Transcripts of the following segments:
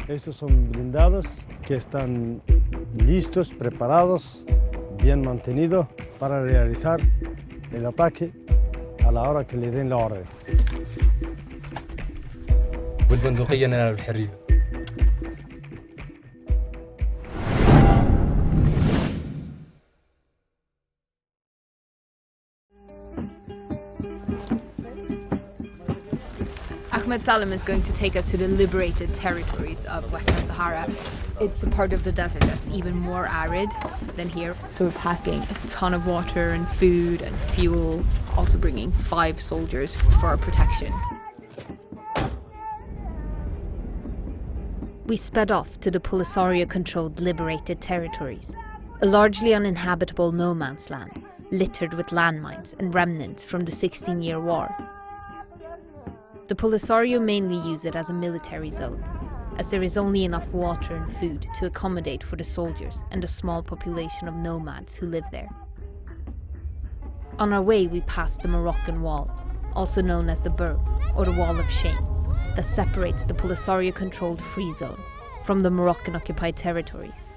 Estos son blindados que están listos, preparados, bien mantenidos para realizar el ataque a la hora que le den la orden. والبندقية ننال الحرية. Ahmed Salem is going to take us to the liberated territories of Western Sahara. It's a part of the desert that's even more arid than here. So we're packing a ton of water and food and fuel, also bringing 5 soldiers for our protection. We sped off to the Polisario-controlled liberated territories, a largely uninhabitable no man's land, littered with landmines and remnants from the 16-year war. The Polisario mainly use it as a military zone, as there is only enough water and food to accommodate for the soldiers and the small population of nomads who live there. On our way we passed the Moroccan Wall, also known as the Burr, or the Wall of Shame, that separates the Polisario-controlled free zone from the Moroccan-occupied territories.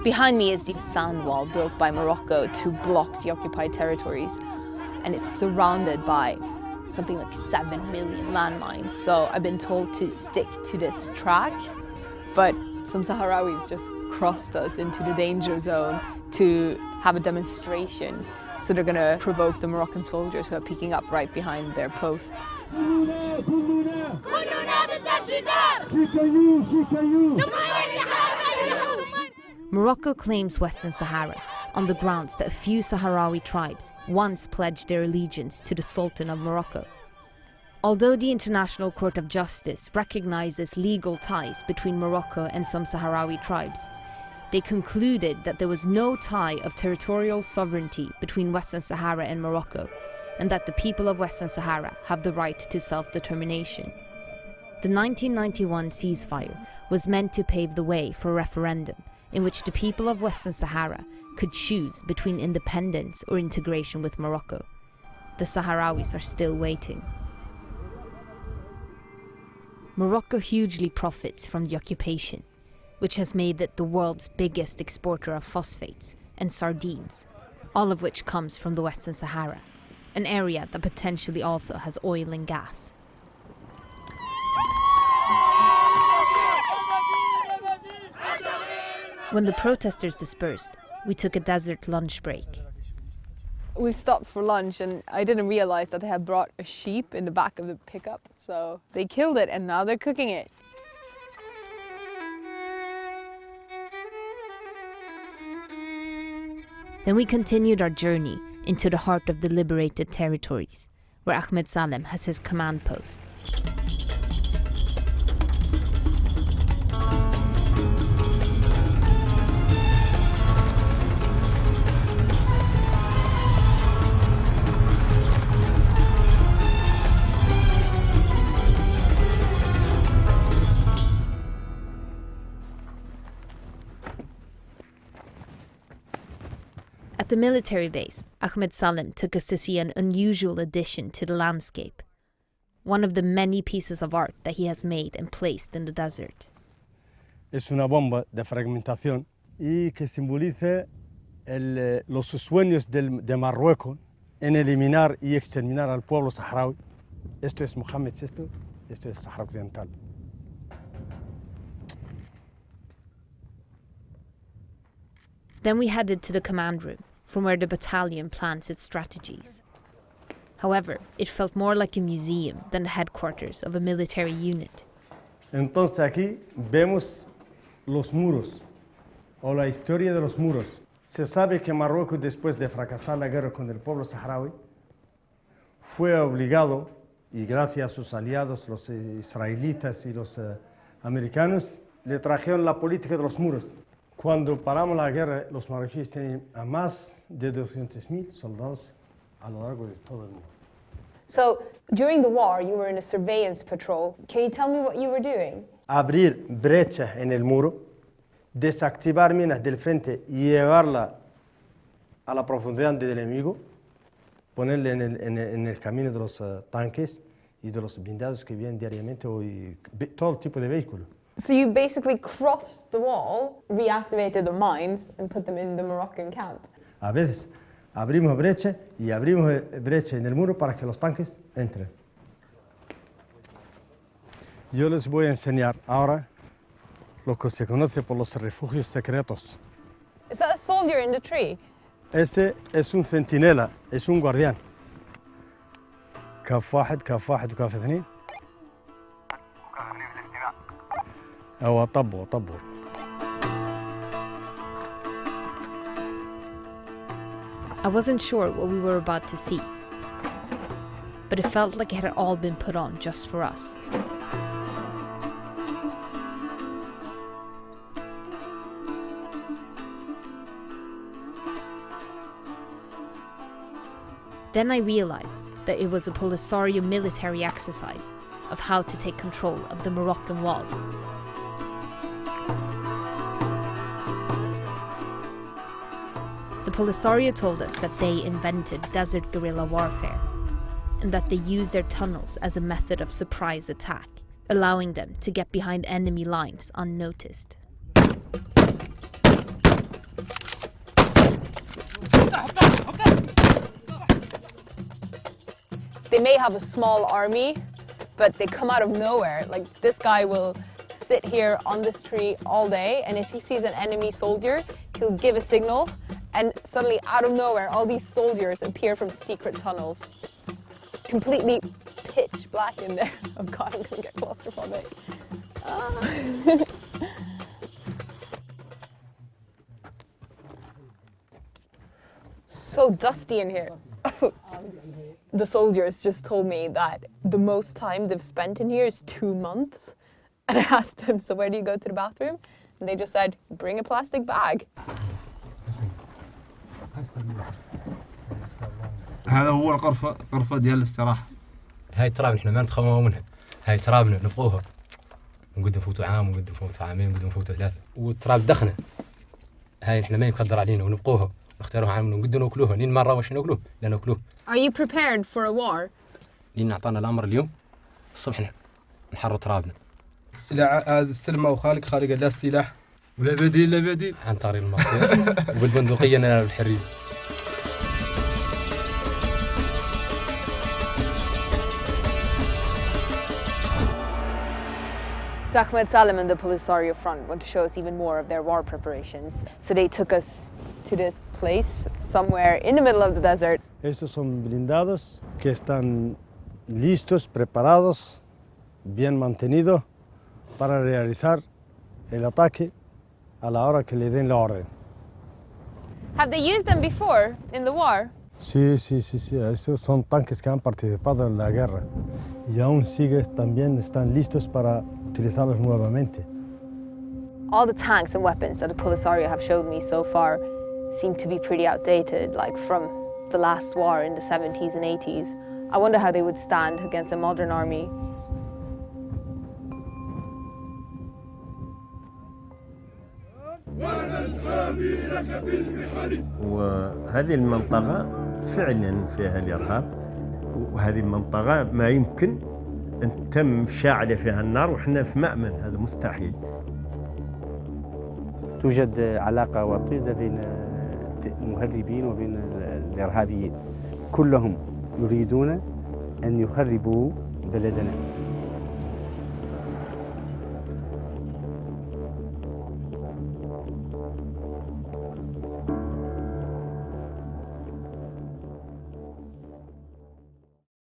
Behind me is the sand wall built by Morocco to block the occupied territories, and it's surrounded by something like 7 million landmines. So I've been told to stick to this track, but some Sahrawis just crossed us into the danger zone to have a demonstration. So they're going to provoke the Moroccan soldiers who are peeking up right behind their post. Morocco claims Western Sahara on the grounds that a few Sahrawi tribes once pledged their allegiance to the Sultan of Morocco. Although the International Court of Justice recognizes legal ties between Morocco and some Sahrawi tribes, they concluded that there was no tie of territorial sovereignty between Western Sahara and Morocco, and that the people of Western Sahara have the right to self-determination. The 1991 ceasefire was meant to pave the way for a referendum in which the people of Western Sahara could choose between independence or integration with Morocco. The Sahrawis are still waiting. Morocco hugely profits from the occupation, which has made it the world's biggest exporter of phosphates and sardines, all of which comes from the Western Sahara, an area that potentially also has oil and gas. When the protesters dispersed, we took a desert lunch break. We stopped for lunch and I didn't realize that they had brought a sheep in the back of the pickup, so they killed it and now they're cooking it. Then we continued our journey into the heart of the liberated territories, where Ahmed Salem has his command post. At the military base, Ahmed Salem took us to see an unusual addition to the landscape, one of the many pieces of art that he has made and placed in the desert. Es una bomba de fragmentación y que simboliza los sueños de Marruecos en eliminar y exterminar al pueblo saharaui. Esto es Mohammed VI, esto es Sahara Occidental. Then we headed to the command room, from where the battalion plans its strategies. However, it felt more like a museum than the headquarters of a military unit. Entonces aquí vemos los muros, o la historia de los muros. Se sabe que Marruecos, después de fracasar la guerra con el pueblo saharaui, fue obligado, y gracias a sus aliados, los israelitas y los americanos, le trajeron la política de los muros. Cuando paramos la guerra, los marroquíes tienen a más de 200,000 soldados a lo largo de todo el mundo. So, during the war, you were in a surveillance patrol. Can you tell me what you were doing? Abrir brechas en el muro, desactivar minas del frente y llevarla a la profundidad del enemigo, ponerle en el camino de los tanques y de los blindados que vienen diariamente todo tipo de vehículos. So you basically crossed the wall, reactivated the mines, and put them in the Moroccan camp. A veces abrimos brecha y abrimos brecha en el muro para que los tanques entren. Yo les voy a enseñar ahora lo que se conoce por los refugios secretos. Is that a soldier in the tree? Este es un centinela, es un guardián. كف واحد كف واحد وكف اثنين. هو طبوا. I wasn't sure what we were about to see, but it felt like it had all been put on just for us. Then I realized that it was a Polisario military exercise of how to take control of the Moroccan wall. The Polisario told us that they invented desert guerrilla warfare and that they used their tunnels as a method of surprise attack, allowing them to get behind enemy lines unnoticed. They may have a small army, but they come out of nowhere. Like, this guy will sit here on this tree all day, and if he sees an enemy soldier, he'll give a signal, and suddenly, out of nowhere, all these soldiers appear from secret tunnels. Completely pitch black in there. Oh God, I'm gonna get claustrophobic. So dusty in here. The soldiers just told me that the most time they've spent in here is 2 months. And I asked them, so where do you go to the bathroom? And they just said, bring a plastic bag. هذا هو الغرفة ديال الاستراحة. هاي تراب نحن ما نتخوفوا منها، هاي ترابنا نبقوها ونقدر نفوتوا عام ونقدر نفوتوا عامين ونقدر نفوتوا 3 والتراب دخنة هاي نحن ما يقدر علينا ونبقوها نختاروها عام ونقدر ناكلوها لين مرة واش ناكلوه لا ناكلوه. Are you prepared for a war? لين أعطانا الأمر اليوم الصبح نحروا ترابنا. السلاح هذا السلم أو خالق لا السلاح ولا بديل عن طريق المصير وبالبندقية ننال الحرية. Ahmed Salem and the Polisario Front want to show us even more of their war preparations. So they took us to this place, somewhere in the middle of the desert. Estos son blindados que están listos, preparados, bien mantenidos para realizar el ataque a la hora que le den la orden. Have they used them before in the war? Sí. Estos son tanques que han participado en la guerra y aún también están listos para utilizarlos nuevamente. All the tanks and weapons that the Polisario have showed me so far seem to be pretty outdated, like from the last war in the 70s and 80s. I wonder how they would stand against a modern army. وهذه المنطقة فعلا فيها الإرهاب، وهذه المنطقة ما يمكن أن تم شاعلة فيها النار وحنا في مأمن، هذا مستحيل. توجد علاقة وطيدة بين المهربين وبين الإرهابيين، كلهم يريدون أن يخربوا بلدنا.